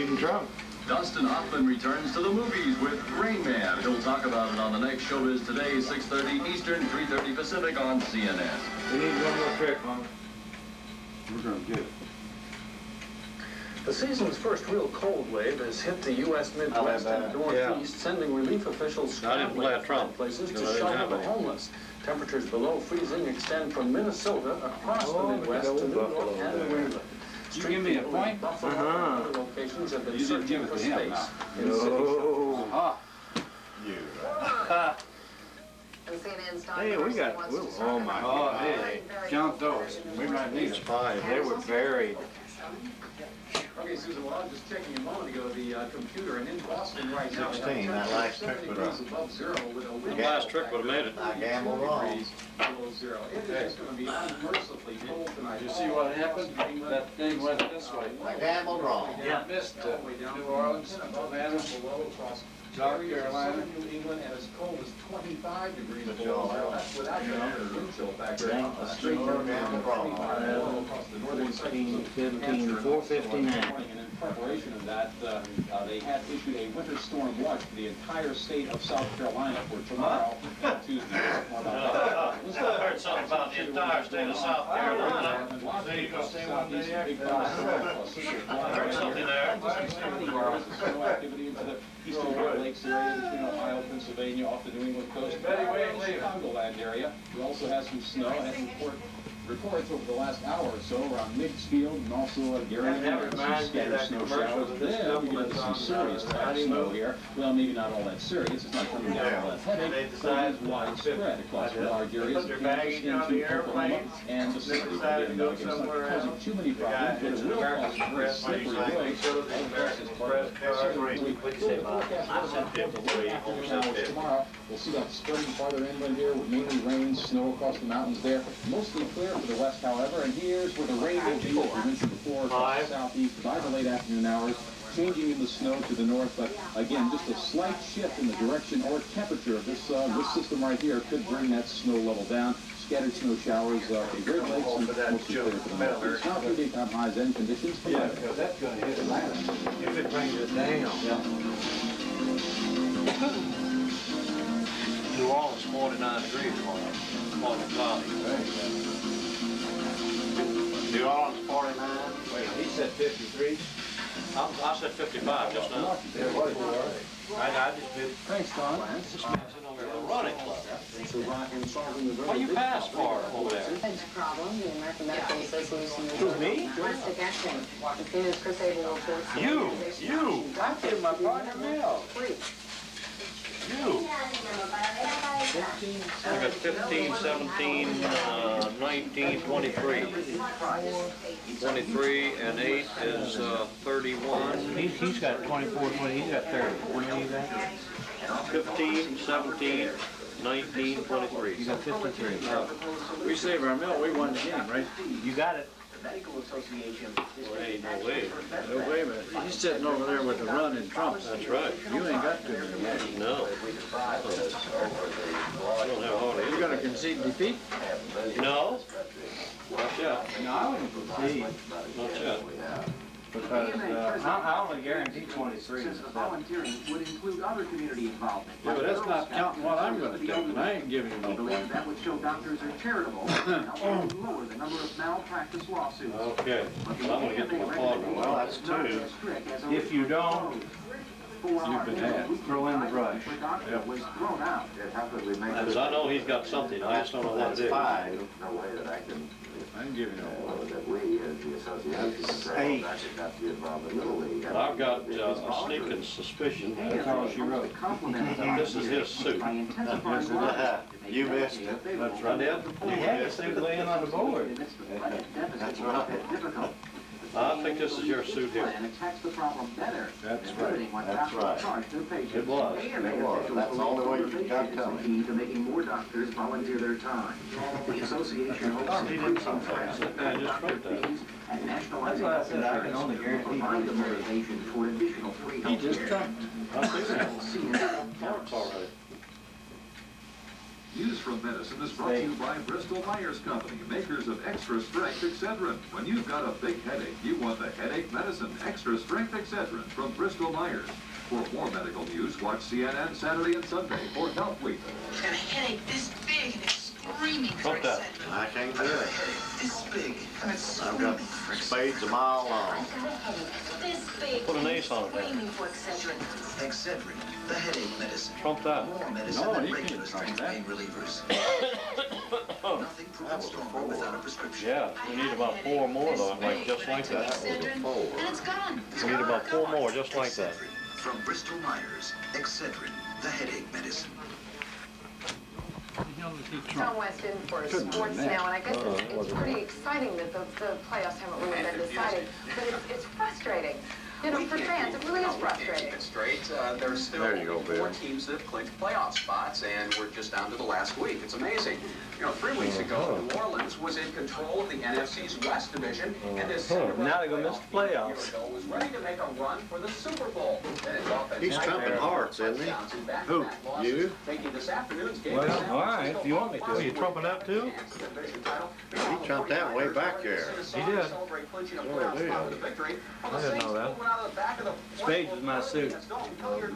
Reading Trump. Dustin Hoffman returns to the movies with Rain Man. He'll talk about it on the next Showbiz Today, 6:30 Eastern, 3:30 Pacific on CNN. We need one more trick, Mom. We're going to get it. The season's first real cold wave has hit the U.S. Midwest and Northeast, sending relief officials scrambling to find places to shelter the homeless. Temperatures below freezing extend from Minnesota across the Midwest to New York and New England. You give me a point? Buffalo and other locations have been You didn't give searching it for to him, space no. in city shelters. Hey, we got, oh my God. Hey, count those. We might need 5. They were buried. Okay, Susan, well, I was just checking a moment ago the computer, and in Boston right now, 16, that last trick would have. above zero with a wind Last trick would have made it. I gambled wrong. below zero. It is going to be unmercifully cold tonight. You see what happened? That thing went this way. I gambled wrong. Yeah. Missed New Orleans, Atlanta, South Carolina. New England, and as cold as 25 degrees But below y'all zero. are. That's without the wind chill factor. A straight Sure, gambled wrong. across the northern sections of 17, 459. And in preparation of that, they had issued a winter storm watch for the entire state of South Carolina for tomorrow and Tuesday. I heard something about the entire state of South Carolina. So you gonna stay one day extra? I heard something there. Snow activity into the eastern Great Lakes area between Ohio, Pennsylvania, off the New England coast, Chicagoland area. We also had some snow. I had some reports over the last hour or so around Mixfield and also Gary and some scattered snow showers. Then we get into some serious type snow here. Well, maybe not all that serious. It's not coming down all that heavy, but it is widespread across large areas of Kansas into Oklahoma and the city. Again, it's not causing too many problems, but it will cause a very slippery way. Tomorrow, we'll see that spreading farther inland here with mainly rain, snow across the mountains there. Mostly clear for the west, however, and here's where the rain will be, as we mentioned before, across the southeast by the late afternoon hours, changing in the snow to the north, but again, just a slight shift in the direction or temperature of this system right here could bring that snow level down. Scattered snow showers for the Great Lakes and mostly clear for the northeast. Now, through daytime highs and conditions. Yeah, because that's going to hit Atlanta. If it brings it down. New Orleans, 49 degrees tomorrow. Morning cloudy. New Orleans, 49. Wait, he said 53? I said 55 just now. There was, all right. I just did. Thanks, Don. This man's in over the running club. What do you pass for over there? Problem, the American Medical Association. Who's me? Domestic action. As soon as Chris Abel reports. You. I did my partner Mel. Free. You. I got 15, 17, 19, 23. 23 and 8 is 31. He's got 24, 20, he's got 30. What do you got? 15, 17, 19, 23. You got 53. We saved our mill. We won the game, right? You got it. Well, ain't no way. No, wait a minute. He's sitting over there with the run in trumps. That's right. You ain't got to yet. No. I don't have hardly You're going to concede defeat? No. Not yet. No, I wouldn't concede. Not yet. Because I only guarantee 23. Volunteering would include other community involvement. Yeah, but that's not counting what I'm going to tell you. I ain't giving you no point. That would show doctors are charitable and help lower the number of malpractice lawsuits. Okay. Well, I'm going to get to my father. Well, that's two. If you don't, You've been had. throw in the brush. Yep. Was thrown out. Because I know he's got something. I just don't know what it is. 5. No way that I can. I can give you no point. That we, as the association, Hey. should not be involved in Little League. I've got a sneaking suspicion. That's all she wrote. This is his suit. You missed it. That's right. He had this thing laying on the board. That's right. I think this is your suit here. And attacks the problem better. That's right. That's right. It was. That's the only way you got coming. Key to making more doctors volunteer their time. The association hopes to increasing transit I just wrote that. fees and nationalizing That's why I said I can only guarantee provide the motivation for additional free He just healthcare. trumped. I think so. Mark's all right. News from Medicine is brought to you by Bristol Myers Company, makers of Extra Strength Excedrin. When you've got a big headache, you want the headache medicine, Extra Strength Excedrin from Bristol Myers. For more medical news, watch CNN Saturday and Sunday for Health Week. Got a headache this big and it's screaming for What's that? Excedrin. I can't do Got a it. headache this big and it's I've screaming got for Excedrin. spades a mile long. I've got a headache this big. Put an and ace on it there. screaming for Excedrin. Excedrin, the headache medicine. Trump that. More medicine No, than you regular can't strength trump that. pain relievers. Nothing proven stronger without a prescription. Yeah, we need about 4 more though, like just like that. Excedrin, and it's gone. We need about 4 more just like that. Excedrin, from Bristol Myers. Excedrin, the headache medicine. John West in for sports now, and I guess it's pretty exciting that the playoffs haven't really been decided, but it's frustrating. You know, for fans, it really is frustrating. Straight. There's still There you go, only 4 Bill. teams that have clinched playoff spots, and we're just down to the last week. It's amazing. You know, 3 weeks ago, New Orleans was in control of the NFC's West Division, and this Now they're gonna miss the playoffs. was ready to make a run for the Super Bowl. Then his offense He's trumping hearts, isn't he? Who? You? Making this afternoon's game. Well, all right, if you want me to. Are you trumping that too? He trumped that way back there. He did. Oh, did. I didn't know that. Spades is my suit.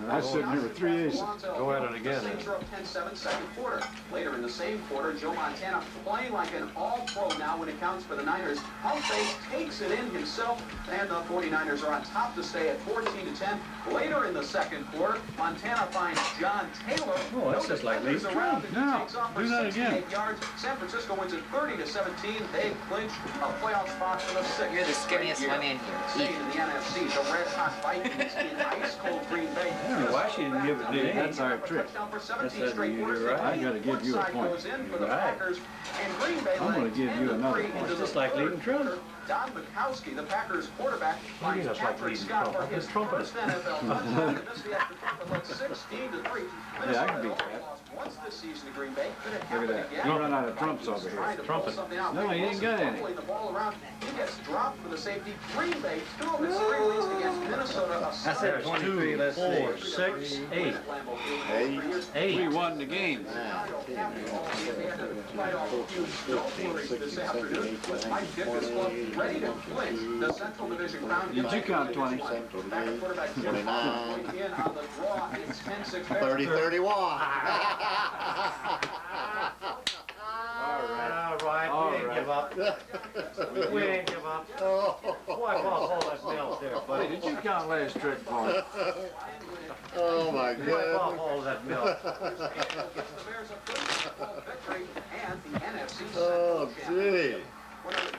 I was sitting here with 3 aces. Go at it again. Saints are up 10-7 second quarter. Later in the same quarter, Joe Montana playing like an all-pro now when it counts for the Niners. Home base takes it in himself, and the 49ers are on top to stay at 14-10. Later in the second quarter, Montana finds John Taylor. Oh, that's just like Defenders Lee. around and No, takes off for do that 68 again. yards. San Francisco wins it 30-17. They've clinched a playoff spot for the 6th. You're the skinniest straight year. one in here. Staying in the NFC, the Red Hot Vikings in ice-cold Green Bay. I don't know why she didn't give it to me. That's our trick. Touchdown for 17 That's straight you're quarters. right. I gotta give you a Woodside point. goes in for the Right. Packers, and Green Bay I'm gonna led give you 10-3 another into point. the Just like third leading Trump. quarter. Don Bukowski, the Packers quarterback, finds that's like Patrick leading Scott Trump. for his Trump is- first NFL touchdown. They missed the extra point, but led 16-3. Yeah, I can Minnesota beat only that. lost once this season to Green Bay. Could it Look happen at that. again? You run out of Trumps over here. Trying to pull Trumpet. something out. No, he ain't got any. Fumbling the ball around. He gets dropped for the safety. Green Bay, 2 of its 3 wins against Minnesota. A I said 23, let's see. 4, 6, 8. 8. We won the game. Did you count 20? 30-31. All right, we ain't give up. We ain't give up. Wipe off all that milk there, Hey, buddy. did you count last trick point? Oh my Wipe off God. all that milk. Oh gee.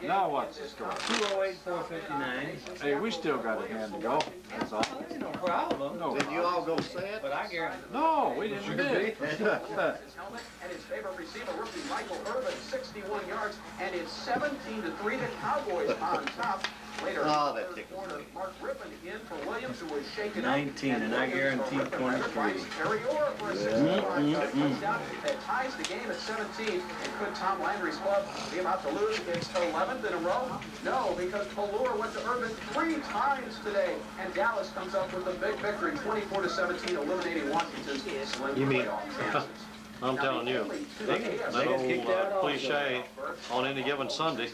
Now what's the score? 208, 459. Hey, we still got a hand to go. That's all. Ain't no problem. No, Did you all go set? But I guarantee. no, we didn't bid. And his favorite receiver, rookie Michael Irvin, 61 yards, and it's 17-3 to Cowboys on top. Later, Oh, in the that third tickles quarter, me. Mark Rippon in for Williams, who was shaken 19, up. and I guarantee Rippon 23. finds Terry Orr for a 65-yard touchdown that ties the game at 17. And could Tom Landry's club be about to lose its 11th in a row? No, because Pelluer went to Irvin 3 times today, and Dallas comes up with a big victory, 24-17, eliminating Washington's slim You mean- playoff chances. I'm telling you, that old cliche on any given Sunday.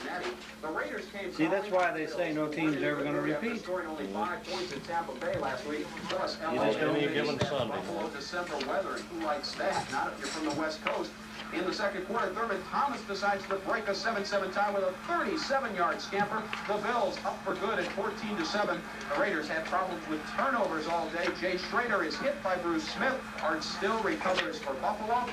See, that's why they say no team's ever going to repeat. Scoring only 5 points in Tampa Bay last week. Plus, You just any given Sunday. Buffalo December weather, and who likes that? Not if you're from the West Coast. In the second quarter, Thurman Thomas decides to break a 7-7 tie with a 37-yard scamper. The Bills up for good at 14-7. The Raiders had problems with turnovers all day. Jay Schrader is hit by Bruce Smith. Art still recovers for Buffalo.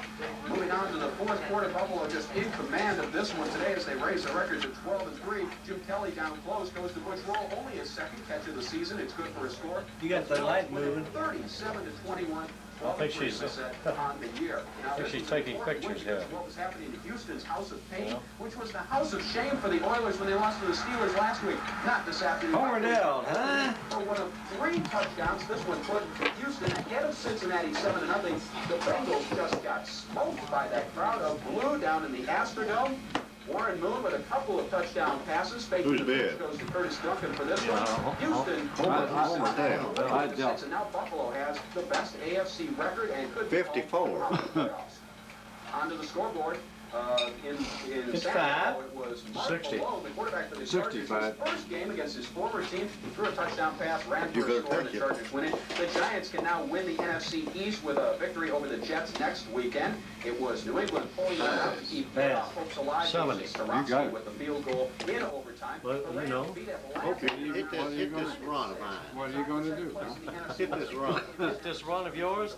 Moving on to the fourth quarter, Buffalo just in command of this one today as they raise the record to 12-3. Jim Kelly down close, goes to Butch Roll, only his second catch of the season. It's good for a score. You got the light moving. 37-21. I think she's- on the year. Now, I think she's taking pictures here. what was happening to Houston's House of Pain, which was the house of shame for the Oilers when they lost to the Steelers last week. Not this afternoon. Cordell, huh? For one of 3 touchdowns, this one put Houston ahead of Cincinnati 7-0. The Bengals just got smoked by that crowd of blue down in the Astrodome. Warren Moon with a couple of touchdown passes. Who's bid? Goes to Curtis Duncan for this one. Houston. I dealt. And now Buffalo has the best AFC record and could 54. onto the scoreboard. In It's San five. Diego, it was Mark 60. Malone, the quarterback for the Chargers. 65. His first game against his former team. He threw a touchdown pass, ran You for a better score, and take the it. Chargers win it. The Giants can now win the NFC East with a victory over the Jets next weekend. It was New England pulling one out to keep playoff hopes alive. Somebody. Starowski got it. with the field goal in overtime. Well, The you Rams know. beat Atlanta. Okay, Hit this run of mine. What are you gonna do? Hit this run. This run of yours,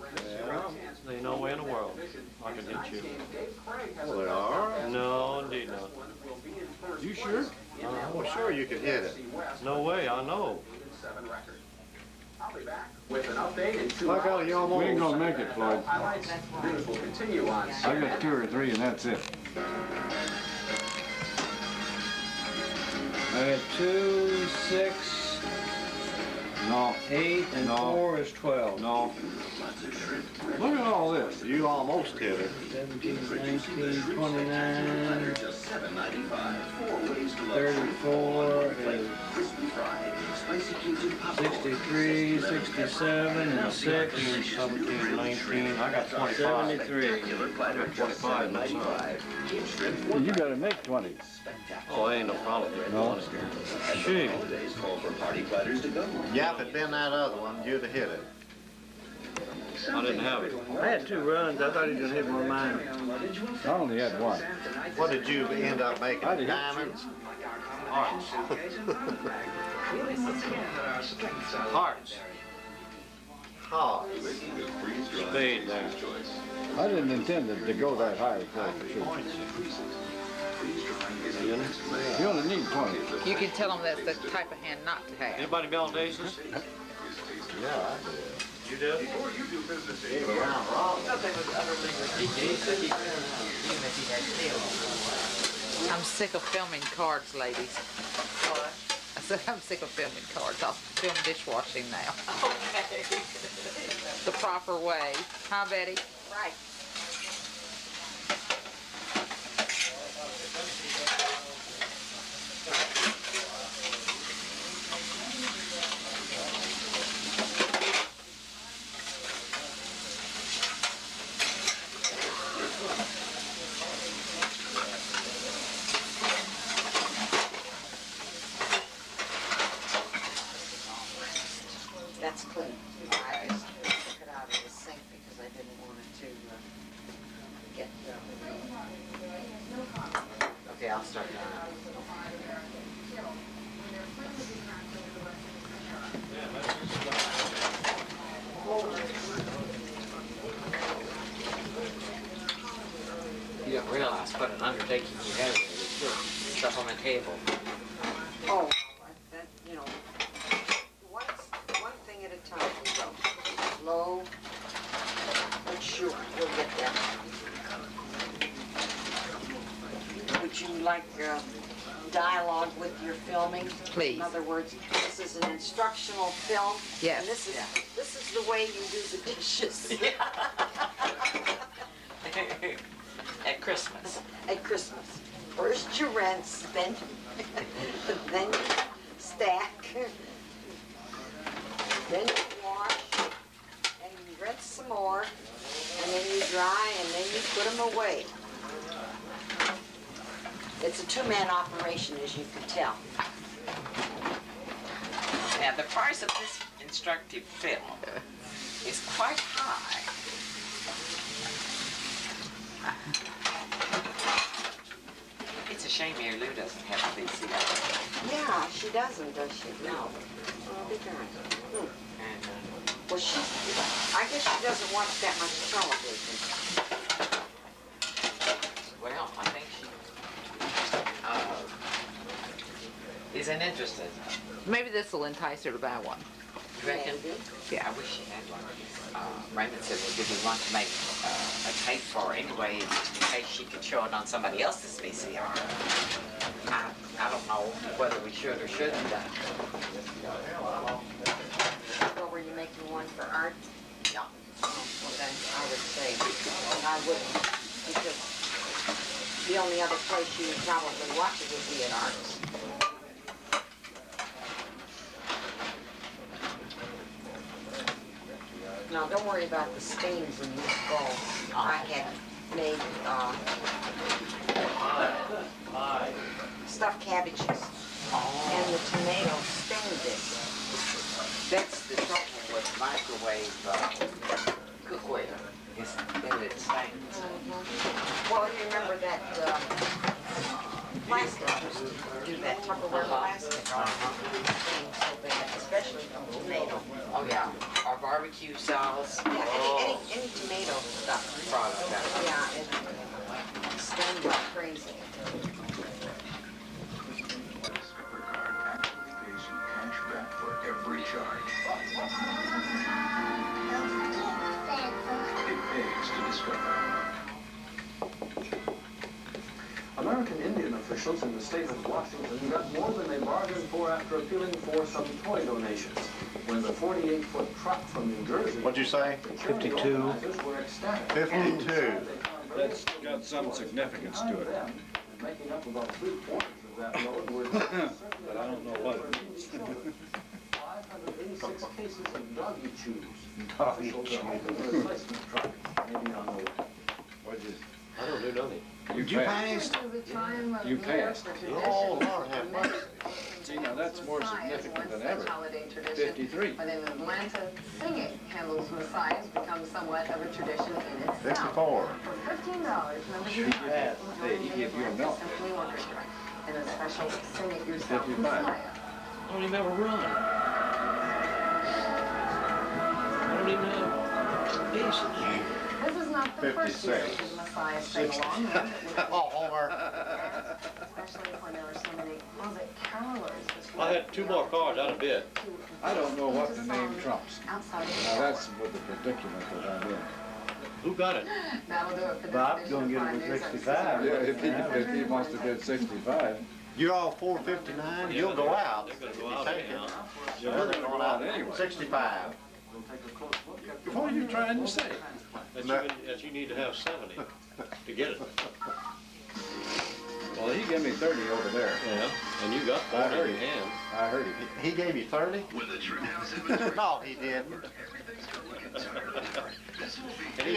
there's no way in the world I can hit you. Well, they are. No, indeed not. You sure? Well, sure you can hit it. No way, I know. I'll be back with an update in 2 Like how hours. you We ain't almost. gonna make it, Floyd. Highlights. News will continue on I got 2 or 3 and that's it. I got 2, 6, No, 8, and No. 4 is 12. no. Look at all this. You almost hit it. 17, 19, 29, Just $7.95. 4 ways to love 34, is crispy fried, spicy Cajun popcorn. 63, 67, and 6, 17, 19, I got 25. 73. Spectacular platter, just $25 myself. $7.95. Keep shrimp You gotta make 20. Oh, ain't no problem. No. Gee. holidays call for party platters to go. Yeah, if it'd been that other one, you'd have hit it. I didn't have it. I had 2 runs. I thought he was going to hit one of mine. I only had 1. What did you end up making? I did. Diamonds? Hearts. Hearts. Spade there. I didn't intend it to go that high, for sure. You only need 20. You can tell them that's the type of hand not to have. Anybody bell daces? Yeah, I did. You did? Gave a round robin. I'm sick of filming cards, ladies. What? I said I'm sick of filming cards. I'll film dishwashing now. Okay. The proper way. Huh, Betty? Right. That's clean. I just took it out of the sink because I didn't want it to get. Okay, I'll start now. You don't realize what an undertaking you have there. You put stuff on the table. Oh, that, you know, one thing at a time, so slow, but sure, we'll get there. Would you like dialogue with your filming? Please. In other words, this is an instructional film. Yes, And this is, yeah. this is the way you do the dishes. At Christmas. At Christmas. First you rinse, then you stack, then you wash, and you rinse some more, and then you dry, and then you put them away. It's a two-man operation, as you can tell. Now, the price of this instructive film is quite high. It's a shame Mary Lou doesn't have a VCR. Yeah, she doesn't, does she? No. Oh, be darned. And, Well, I guess she doesn't watch that much television. well, I think she isn't interested. Maybe this will entice her to buy one. You reckon? Maybe. Yeah, I wish she had one. Raymond said we'll give me one to make a tape for her anyway, in case she could show it on somebody else's VCR. I don't know whether we should or shouldn't. Well, were you making one for art? Yeah. Well, then I would say I wouldn't, because the only other place you would probably watch it would be at Arts. Now, don't worry about the stains in this bowl. I had made stuffed cabbages. And the tomato steamed it. That's the trouble with microwave cookware. Is that it stains. Well, you remember that plastic used to do that Tupperware plastic. Stains so bad, especially from tomato. Oh yeah, or barbecue sauce. Yeah, any tomato stuff product. Yeah, it stained like crazy. Every charge. It pays to discover. American Indian officials in the state of Washington got more than they bargained for after appealing for some toy donations. When the 48-foot truck from New Jersey... What'd you say? 52. ...were ecstatic. 52. That's got some significance to it. Making up about 3/4 of that load were... But I don't know what it means. 586 cases of doggy chews. Doggy Officials chews. are hoping the replacement truck may be on the way. What'd you, I don't do nothing. you passed. You passed. Oh, Lord have mercy. See, now that's more significant than ever. 53. But in Atlanta, singing Handel's Messiah has become somewhat of a tradition in itself. 54. For $15, members He of the passed. Hey, he gave you a milk. Symphony Orchestra in a special Sing It Yourself 55. Messiah. I don't even have a run. I don't even have pieces. This is not the first year 56. the Messiah sing along. Oh, Homer. Especially when there were so many, was it carolers? I had 2 more cards out of bid. I don't know what the name trumps. Outside of Now that's what the predicament that I'm in. Who got it? That'll do it for this Bob's edition gonna of get it Prime for News. 65. Yeah, if he wants to bid 65. You're all 459. You'll go out. They're gonna go You out take it. anyhow. You're going to go out anyway. 65. What are you trying to say? That you need to have 70 to get it. Well, he gave me 30 over there. Yeah, and you got I 40 heard in it. hand. I heard him. He gave you 30? With a true house inventory. No, he didn't. And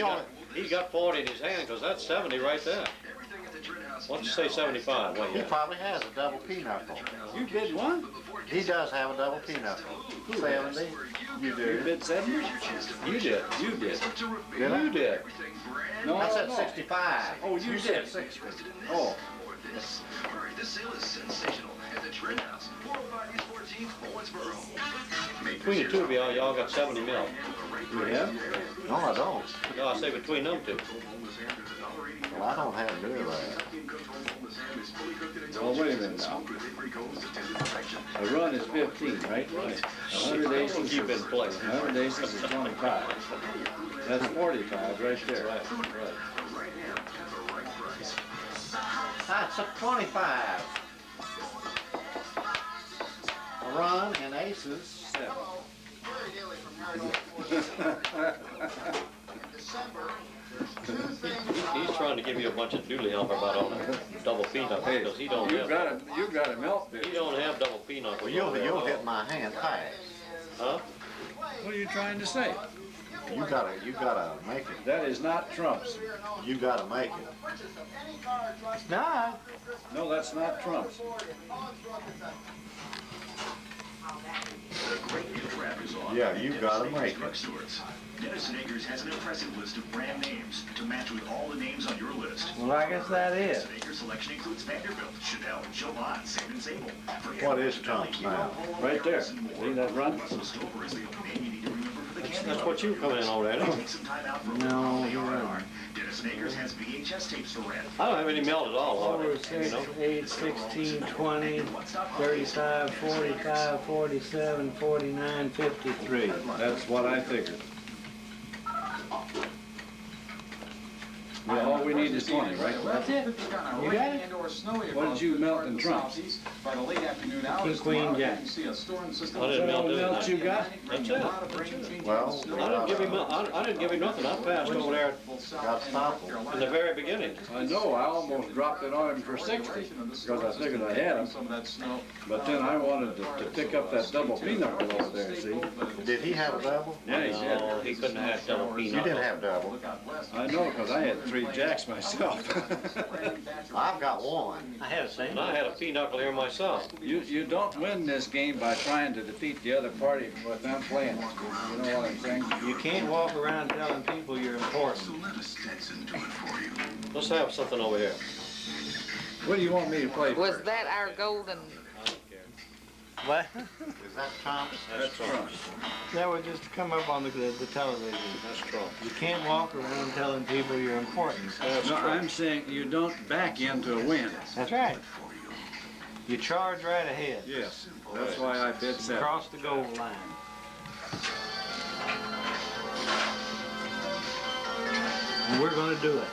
he got 40 in his hand, because that's 70 right there. Everything at the Trent House. Why don't you say 75? What He you probably has a double pinochle. You bid one? He does have a double pinochle. 70. You bid 70? You did. You did. Did I? You did. No, I said no. 65. Oh, you said did. 60. Oh. Alright, this sale is sensational at the Trent House, 405 East 14th, Owensboro. Between the two of y'all got 70 mil. You have? No, I don't. No, I say between them two. Well, I don't have near that. Well, wait a minute now. A run is 15, right? 100 aces. You've been playing. 100 aces is 25. That's 45 right there. Right, right. That's a 25. A run and aces. 7. He's trying to give you a bunch of dooley humper about all that double peanut, Hey, because he don't you have. got a milk bid. He don't have double peanut. Well, you'll hit my hand high. Huh? What are you trying to say? You gotta make it. That is not Trump's. You gotta make it. It's not. No, that's not Trump's. The great gift wrap is on. Yeah, you gotta make it. Drugstores. Dennis Akers has an impressive list of brand names to match with all the names on your list. Well, I guess that is. Akers' selection includes Vanderbilt, Chanel, Jovan, Save & Sable. What is Trump's now? Right there. See that run? Stover is the only name you need to remember for the candy. That's what you coming in over there. Take some time out for No, you're right. Dennis Akers has VHS tapes for rent. I don't have any melt at all. 4, 6, 8, 16, 20, 35, 45, 47, 49, 53. That's what I figured. Well, all we need is 20, right? That's it. You got it? What did you melt in Trump's? By the late afternoon King, hours queen, tomorrow, jack. you can see a storm system. I didn't melt it. Melt you got? That's it. Well, I didn't give him. I didn't give him nothing. I passed over there got to stop him. in the very beginning. I know, I almost dropped it on him for 60, because I figured I had him. But then I wanted to pick up that double peanut over there, see? Did he have a double? Yeah, he No, did. he couldn't have double You peanut. didn't have double. I know, because I had 3 jacks. jacks myself. I've got one. I had a same. And I had a pinochle here myself. You don't win this game by trying to defeat the other party with them playing it. You know what I'm saying? You can't walk around telling people you're important. Let's have something over here. What do you want me to play Was first? that our golden? What? Is that Trump's? That's Trump. That would just come up on the television. That's Trump. You can't walk around telling people you're important. No, I'm saying you don't back into a win. That's right. You charge right ahead. Yes, that's why I bid 7. Cross the goal line. And we're gonna do it.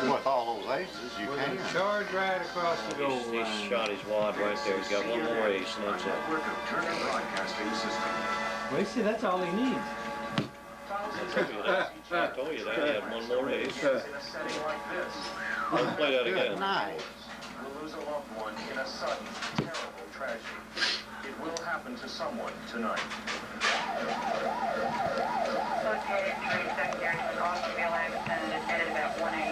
With all those aces, you We're can. gonna charge right across the goal He's line. shot his wad right there. He's got one more ace, and that's it. Network of Turner Broadcasting System. Well, you see, that's all he needs. I told you that. He had one more ace. In a setting like this, Let's play that Good again. night. we'll lose a loved one in a sudden, terrible tragedy. It will happen to someone tonight.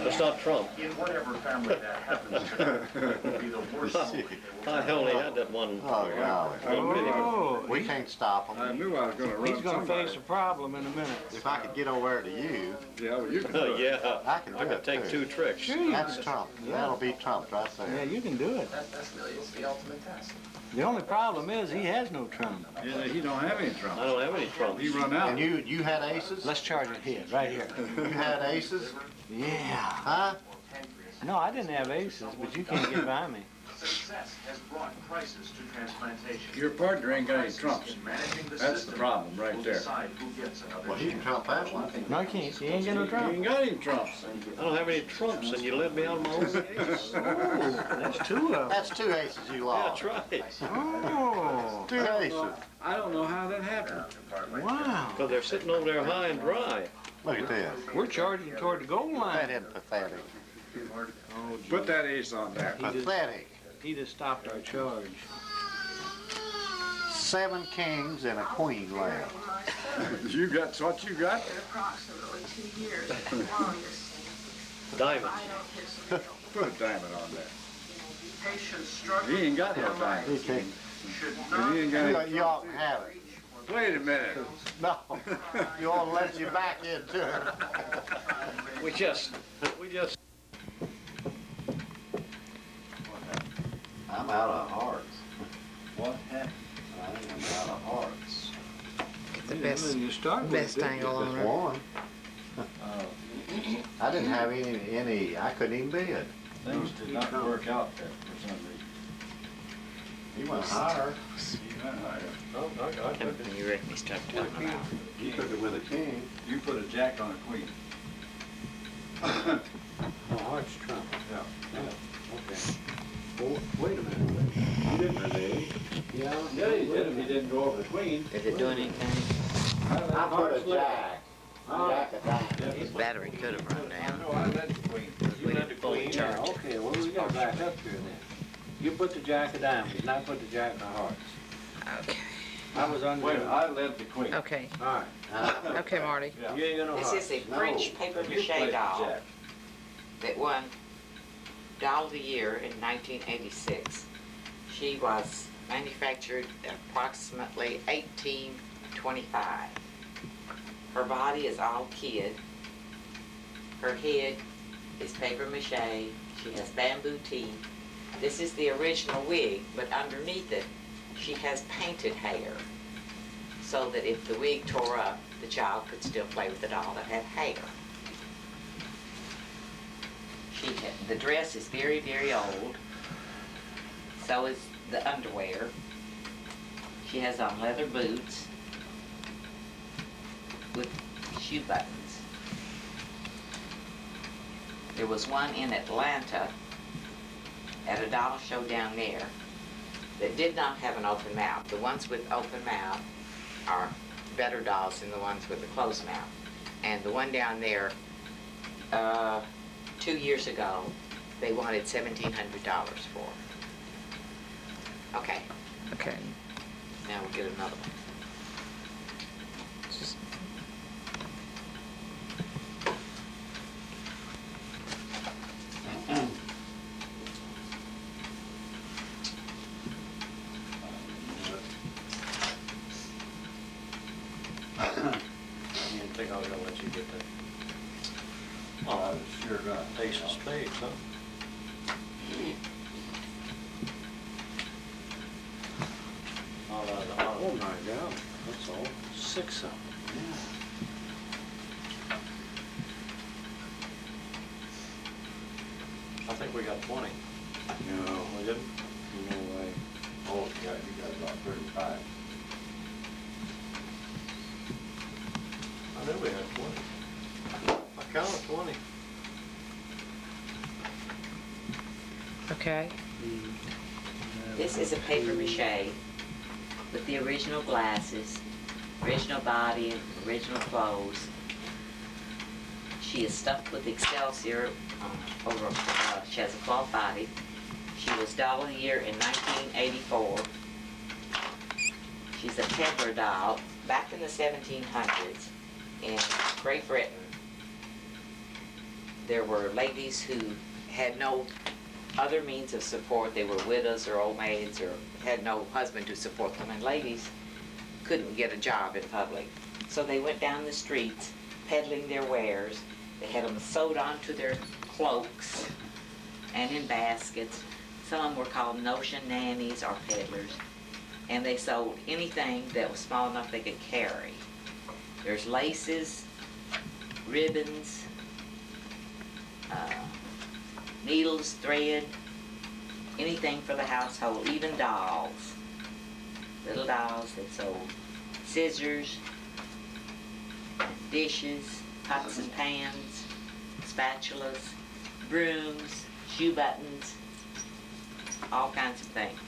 That's not Trump. In whatever family that happens to, it will be the worst moment they will I only had that one. Oh, golly. Oh, We can't stop I them. knew I was gonna run he's gonna somebody. face a problem in a minute. If I could get over there to you, Yeah, well, you can do it. Yeah, I can do I could it, take too. 2 tricks. Sure you that's can. Trump. Yeah. That'll be Trump right Yeah, there. you can do it. That's really, it's the ultimate test. The only problem is he has no trump. Yeah, he don't have any I Trump. don't have any trumps. He run out. And you had aces? Let's charge it here, right here. You had aces? Yeah. Huh? No, I didn't have aces, but you can't get by me. Success has brought crisis to transplantation. Your partner ain't got any trumps. Managing the That's the system problem right will there. decide who gets another Well, he can trump that one. No, he can't. He ain't got no He trump. ain't got any trumps. I don't have any trumps, and you let me out of my own ace. Oh, that's 2 of them. That's 2 aces you That's lost. right. Oh, 2 aces. I don't know how that happened. wow. Because they're sitting over there high and dry. Look at this. We're charging toward the goal That line. isn't pathetic. Oh, gee. Put that ace on there. Pathetic. He just stopped our charge. 7 kings and a queen left. You got what you got? Approximately 2 years at the longest. Diamonds. Put a diamond on there. Patients struggling. He ain't got no He diamond. can't. Should And he ain't got any. You ought to have it. Wait a minute. No, you ought to let you back into it. We just. I'm out of hearts. What happened? I'm out of hearts. Get the best, You start with best it, didn't angle you? on her. One. I didn't have any, I couldn't even bid. Things did not work out there for some reason. He went higher. He went higher. Oh, I took it. You reckon he stuck to him about? You took it with a king. You put a jack on a queen. Oh, heart's trump. Yeah. Okay. Well, wait a minute. You didn't have a. Yeah, he did if he didn't go over the queen. Is it doing anything? I put a jack. Jack of diamonds. His battery could have run down. No, I led the queen. You had the queen. Yeah, okay, well, we gotta back up here then. You put the jack of diamonds, and I put the jack of hearts. Okay. I was under. Wait, I led the queen. Okay. All right. Okay, Marty. Yeah. You ain't got no This hearts. is a French paper You mache played the doll jack. that won Doll of the Year in 1986. She was manufactured approximately 1825. Her body is all kid. Her head is paper mache. She has bamboo teeth. This is the original wig, but underneath it, she has painted hair, so that if the wig tore up, the child could still play with the doll that had hair. The dress is very, very old. So is the underwear. She has on leather boots with shoe buttons. There was one in Atlanta at a doll show down there that did not have an open mouth. The ones with open mouth are better dolls than the ones with the closed mouth. And the one down there, 2 years ago, they wanted $1,700 for. Okay, Okay. now we'll get another one. Just You didn't think I was gonna let you get that? Oh, sure gonna. Ace of spades, huh? All out of the heart. Oh my God, that's all. 6 of them. I think we got 20. No, We didn't? no way. Oh, yeah, you got about 35. I knew we had 20. I counted 20. Okay. This is a paper mache with the original glasses, original body, and original clothes. She is stuffed with Excelsior she has a cloth body. She was Doll of the Year in 1984. She's a peddler doll. Back in the 1700s in Great Britain, there were ladies who had no other means of support. They were widows or old maids or had no husband to support them, and ladies couldn't get a job in public. So they went down the streets peddling their wares. They had them sewed onto their cloaks and in baskets. Some of them were called notion nannies or peddlers, and they sold anything that was small enough they could carry. There's laces, ribbons, needles, thread, anything for the household, even dolls. Little dolls. They sold scissors, dishes, pots and pans, spatulas, brooms, shoe buttons, all kinds of things.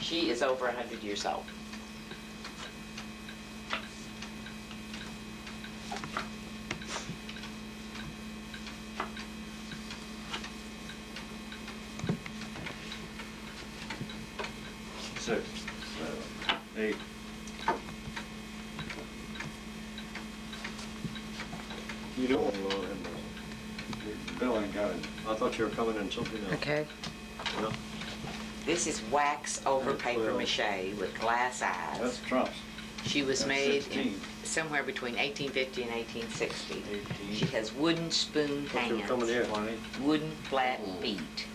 She is over 100 years old. Six, 7, 8. You don't want to lower him. Bill ain't got it. I thought you were coming in something else. Okay. Yeah. This is wax over That's paper 12. mache with glass eyes. That's Trump's. She was That's made 16. in somewhere between 1850 and 1860. 18. She has wooden spoon Thought you were coming hands, in. 20, wooden flat feet.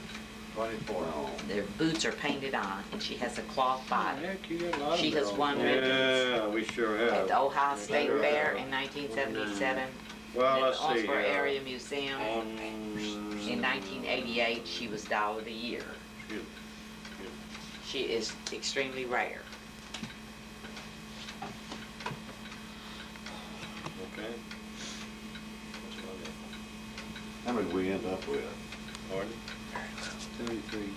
24. Their boots are painted on, and she has a cloth body. Heck, you got a lot of She has girls. won ribbons Yeah, we sure have. at the Ohio State Sure Fair have. in 1977. Well, at let's the see Owensboro here. Area Museum. In 1988, she was Doll of the Year. Shoot. She is extremely rare. Okay. What's about it? How many we end up with? Pardon? 33.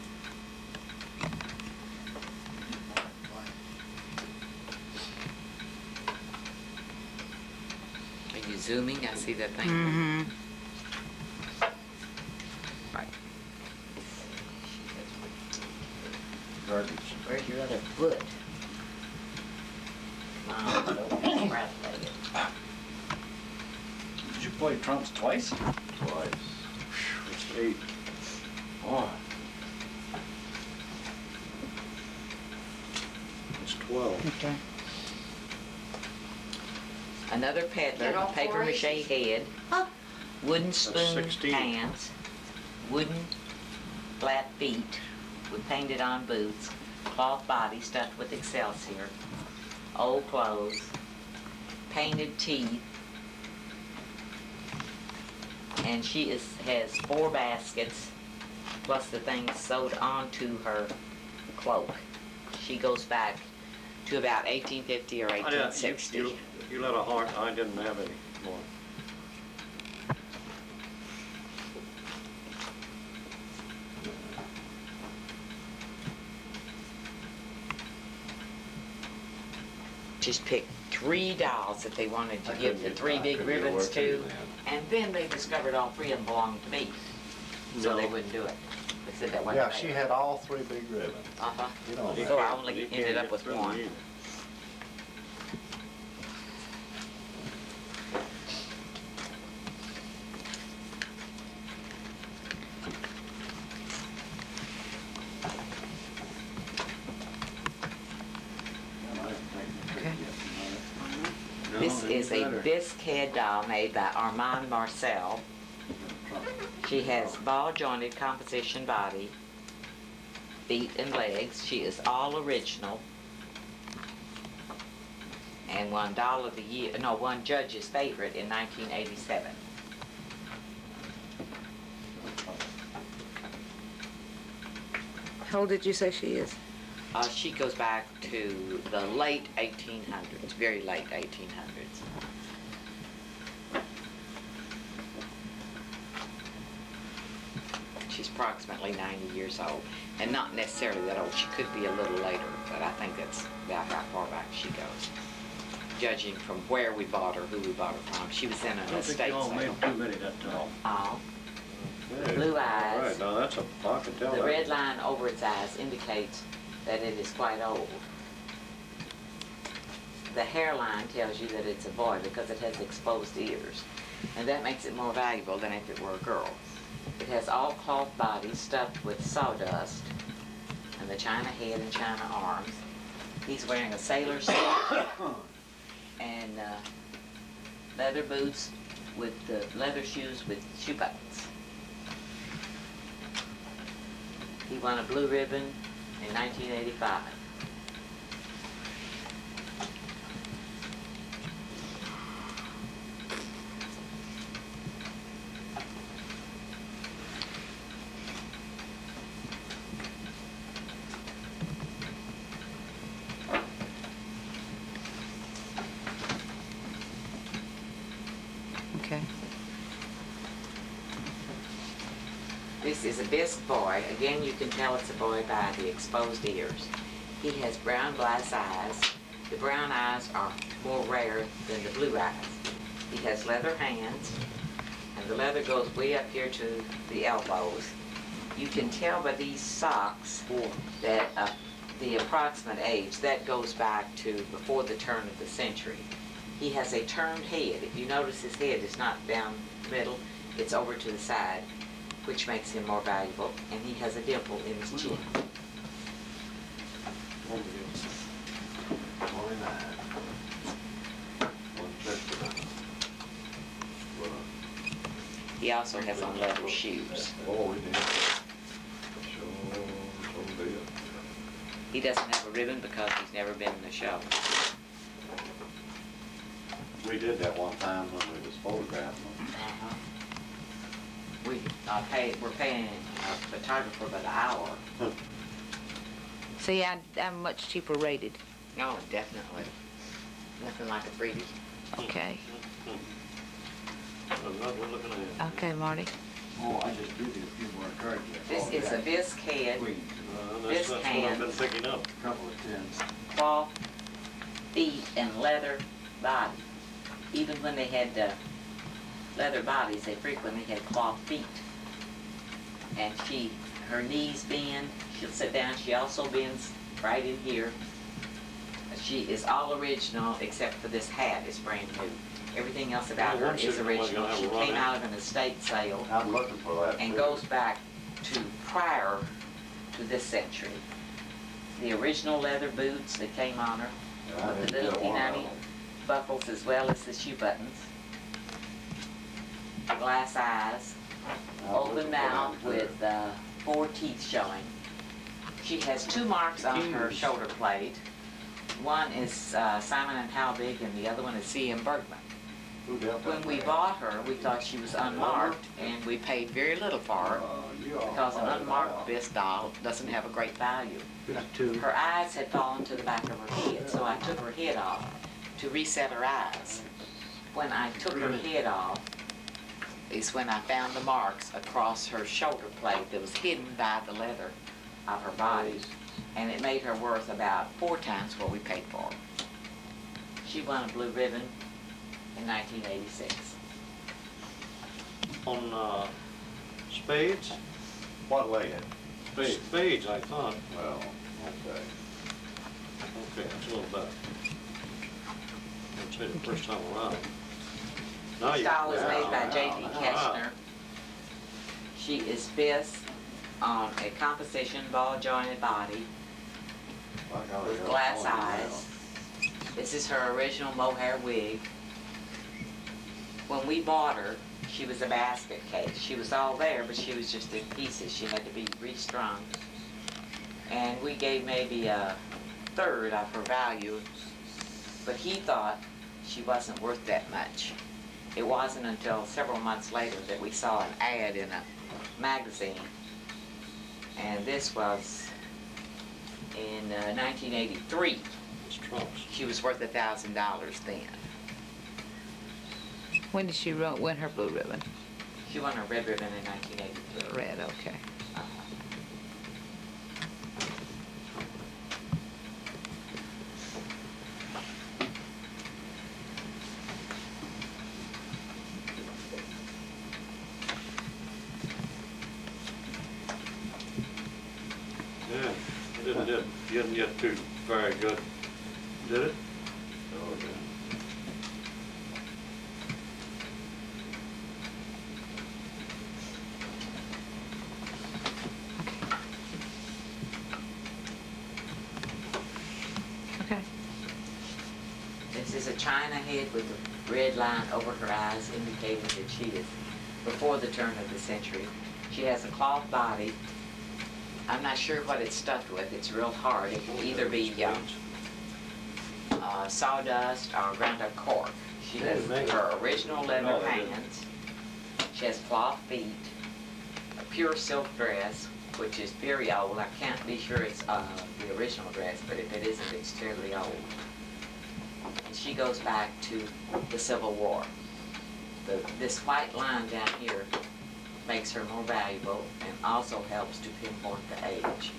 Are you zooming? I see that thing. Mm-hmm. Right. Garbage. Where's your other foot? Come on, don't scratch it. Did you play trumps twice? Twice. It's 8. Boy. It's 12. Okay. Another peddler, Get all paper four mache aces. head, wooden spoon 16. hands, wooden flat feet with painted on boots, cloth body stuffed with Excelsior, old clothes, painted teeth, and she has 4 baskets plus the things sewed onto her cloak. She goes back to about 1850 or 1860. You let a heart, I didn't have any more. Just picked 3 dolls that they wanted to give the 3 big ribbons to, and then they discovered all 3 of them belonged to me, so they wouldn't do it. They said that wasn't Yeah, fair. she had all 3 big ribbons. Uh-huh. You know So that. I only ended up with 1. Okay. This is a bisque head doll made by Armand Marcel. She has ball-jointed composition body, feet and legs. She is all original. And won Doll of the Year, no, won Judge's Favorite in 1987. How old did you say she is? She goes back to the late 1800s, very late 1800s. She's approximately 90 years old, and not necessarily that old. She could be a little later, but I think that's about how far back she goes. Judging from where we bought her, who we bought her from. She was in an estate sale. made too many that tall. Oh. Blue eyes. All right, now that's I can tell The that. red line over its eyes indicates that it is quite old. The hairline tells you that it's a boy because it has exposed ears, and that makes it more valuable than if it were a girl. It has all cloth body stuffed with sawdust, and the china head and china arms. He's wearing a sailor suit and leather boots with leather shoes with shoe buttons. He won a blue ribbon in 1985. Okay. This is a bisque boy. Again, you can tell it's a boy by the exposed ears. He has brown glass eyes. The brown eyes are more rare than the blue eyes. He has leather hands, and the leather goes way up here to the elbows. You can tell by these socks that the approximate age, that goes back to before the turn of the century. He has a turned head. If you notice, his head is not down the middle, it's over to the side, which makes him more valuable, and he has a dimple in his chin. He also has on leather shoes. He doesn't have a ribbon because he's never been in the show. We did that one time when we was photographing them. We're paying a photographer by the hour. See, I'm much cheaper rated. No, definitely. Nothing like a freebie. Okay. I'm not looking at it. Okay, Marty. Oh, I just give you a few more cards there. This is a bisque head, That's bisque what I've been hands, picking up. Couple of tens. cloth, feet, and leather body. Even when they had leather bodies, they frequently had cloth feet. And her knees bend, she'll sit down, she also bends right in here. She is all original except for this hat is brand new. Everything else about her is original. She came out of an estate sale. I'm looking for that. And goes back to prior to this century. The original leather boots that came on her, with the little teeny buckles as well as the shoe buttons. Glass eyes, open mouth with 4 teeth showing. She has 2 marks on her shoulder plate. One is Simon & Howbig and the other one is C.M. Bergman. When we bought her, we thought she was unmarked, and we paid very little for her because an unmarked bisque doll doesn't have a great value. Her eyes had fallen to the back of her head, so I took her head off to reset her eyes. When I took her head off is when I found the marks across her shoulder plate that was hidden by the leather of her body, and it made her worth about 4 times what we paid for her. She won a blue ribbon in 1986. On spades? What layout? Spades, I thought. Well, okay. Okay, that's a little better. I'd say the first time around. Now This you. doll is made by J.D. Kestner. She is bisque on a composition ball-jointed body with glass eyes. This is her original mohair wig. When we bought her, she was a basket case. She was all there, but she was just in pieces. She had to be restrung. And we gave maybe a third of her value, but he thought she wasn't worth that much. It wasn't until several months later that we saw an ad in a magazine, and this was in 1983. She was worth $1,000 then. When did she win her blue ribbon? She won her red ribbon in 1983. Red, okay. Yeah, it didn't get too very good, did it? Oh, yeah. Okay. This is a china head with a red line over her eyes indicating that she is before the turn of the century. She has a cloth body. I'm not sure what it's stuffed with. It's real hard. It can either be sawdust or ground up cork. She has her original leather hands. She has cloth feet, a pure silk dress, which is very old. I can't be sure it's the original dress, but if it isn't, it's terribly old. And she goes back to the Civil War. This white line down here makes her more valuable and also helps to pinpoint the age.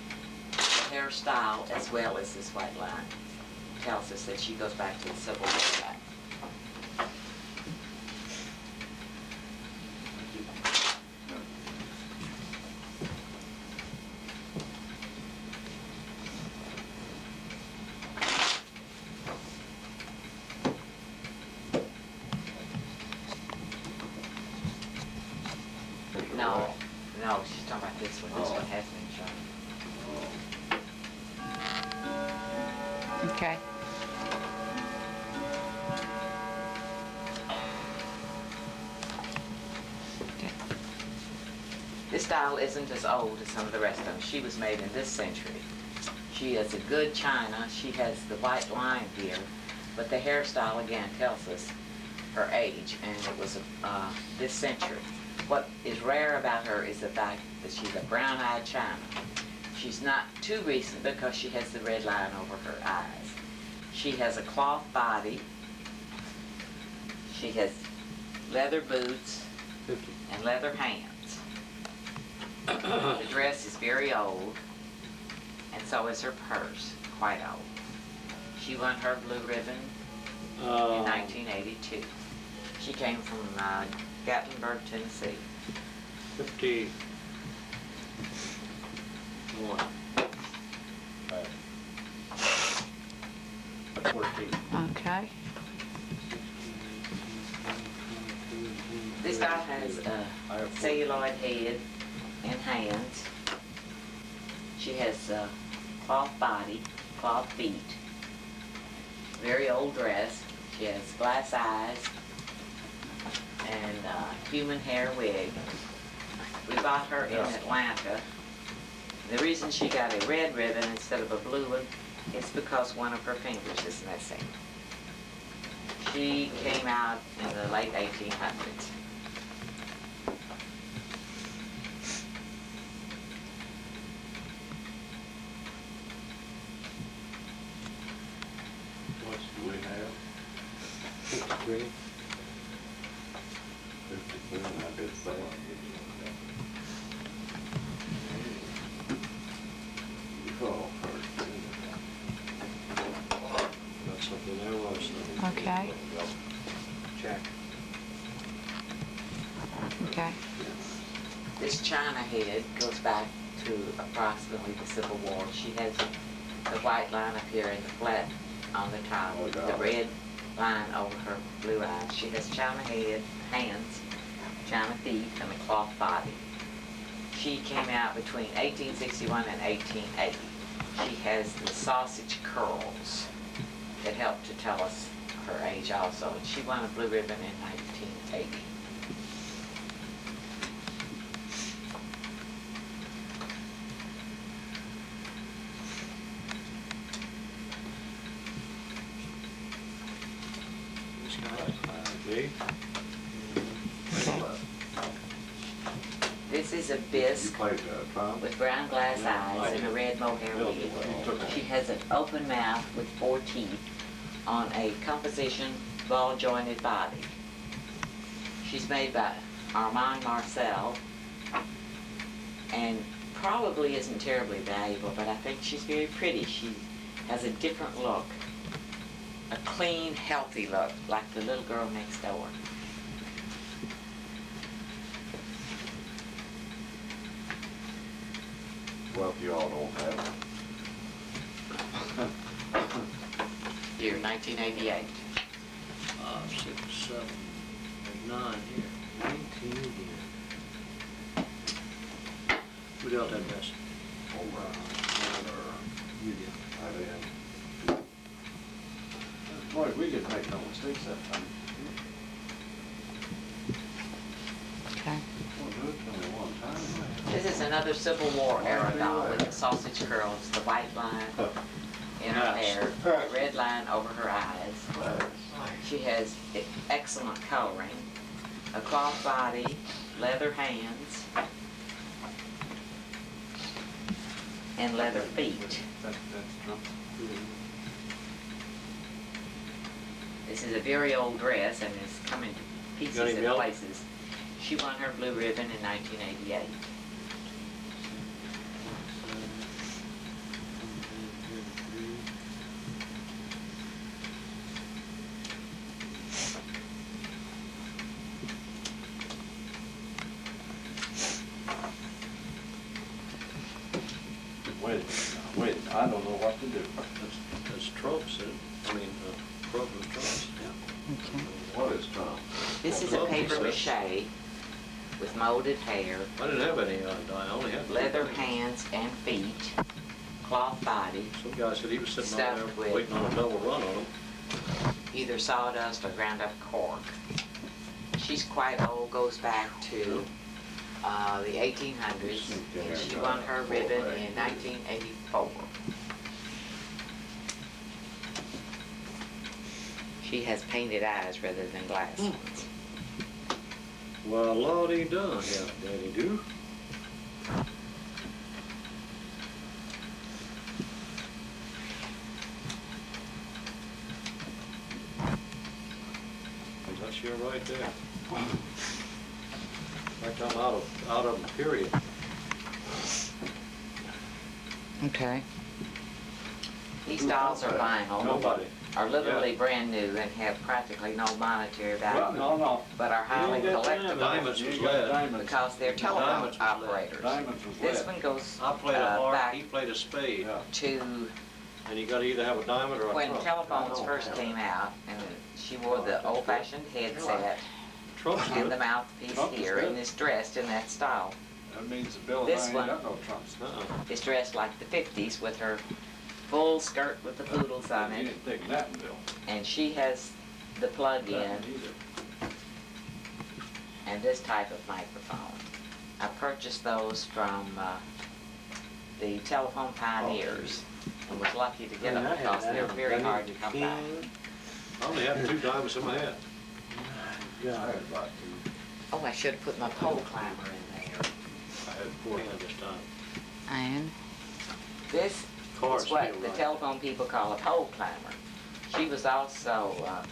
The hairstyle, as well as this white line, tells us that she goes back to the Civil War time. No, she's talking about this one. This one has been shown. Okay. This style isn't as old as some of the rest of them. She was made in this century. She is a good china. She has the white line here, but the hairstyle again tells us her age, and it was this century. What is rare about her is the fact that she's a brown-eyed china. She's not too recent because she has the red line over her eyes. She has a cloth body. She has leather boots and leather hands. The dress is very old, and so is her purse, quite old. She won her blue ribbon in 1982. She came from Gatlinburg, Tennessee. 51. Okay. This doll has a celluloid head and hands. She has a cloth body, cloth feet, very old dress. She has glass eyes and human hair wig. We bought her in Atlanta. The reason she got a red ribbon instead of a blue one is because one of her fingers is missing. She came out in the late 1800s. What do we have? 53. 53, I did say. Oh, that's something there was. Okay. Check. Okay. This china head goes back to approximately the Civil War. She has the white line up here and the flat on the top with the red line over her blue eyes. She has china head, hands, china feet, and a cloth body. She came out between 1861 and 1880. She has the sausage curls. It helped to tell us her age also. And she won a blue ribbon in 1980. This is a bisque with brown glass eyes and a red mohair wig. She has an open mouth with 4 teeth on a composition ball-jointed body. She's made by Armand Marcel and probably isn't terribly valuable, but I think she's very pretty. She has a different look, a clean, healthy look, like the little girl next door. Well, if you all don't have it. Year 1988. 6, 7, 9 here. 19 again. Who dealt that best? You did. I did. Boy, we didn't make no mistakes that time. Okay. This is another Civil War era doll with the sausage curls, the white line in her hair, the red line over her eyes. She has excellent coloring, a cloth body, leather hands, and leather feet. This is a very old dress and is coming to pieces in places. She won her blue ribbon in 1988. Wait, I don't know what to do. That's Trump's, I mean, Trump was Trump's, yeah. Okay. What is Trump? This is a paper mache with molded hair. I didn't have any dye, I only had leather hands and feet, cloth body. Some guy said he was sitting on stuffed there with waiting on a double run on him. either sawdust or ground up cork. She's quite old, goes back to the 1800s, and she won her ribbon in 1984. She has painted eyes rather than glass ones. Well, Lordy done, yeah, Daddy do. That's you right there. Like I'm out of them, period. Okay. These dolls are vinyl. Nobody. Are literally brand new and have practically no monetary value. No. But are highly collectible Diamonds was lead. because they're telephone Diamonds was lead. operators. Diamonds was This lead. one goes I played a harp, back he played a spade, to and you gotta either have a diamond or a when trump. telephones first came out, and she wore the old-fashioned headset Trump's and the good. mouthpiece Trump is here, good. and is dressed in that style. That means the bill This ain't one- got no trumps. Is dressed like the 50s with her full skirt with the poodles on You it, didn't take that, Bill. and she has the plug-in That either. and this type of microphone. I purchased those from the Telephone Pioneers and was lucky to get them because they're very hard to come by. I only have 2 diamonds in my head. I had about 2. Oh, I should have put my pole climber in there. I had 4 hands this time. And This Cards is what feel the right. telephone people call a pole climber. She was also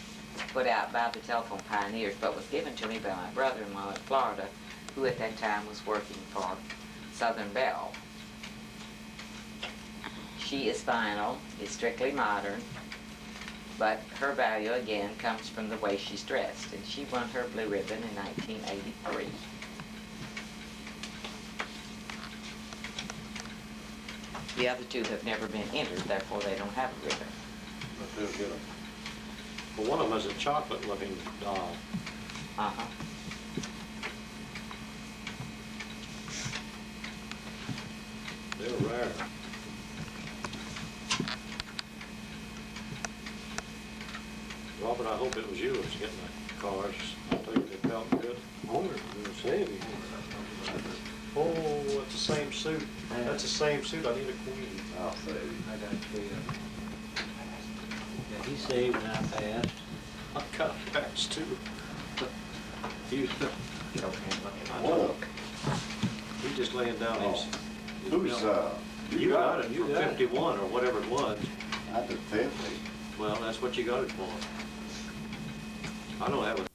put out by the Telephone Pioneers, but was given to me by my brother-in-law in Florida, who at that time was working for Southern Bell. She is vinyl, is strictly modern, but her value again comes from the way she's dressed, and she won her blue ribbon in 1983. The other two have never been entered, therefore they don't have a ribbon. But they'll get them. But one of them is a chocolate looking doll. Uh-huh. They're rare. Robert, I hope it was you that was getting the cars. I think they felt good. Oh, it was heavy. Oh, that's the same suit. That's the same suit. I need a queen. I'll save you. I got three of them. Yeah, he saved and I passed. I got a pass too. You, I know. He just laying down his. Who's, You got it. You got 51 or whatever it was. I did 50. Well, that's what you got it for. I don't have a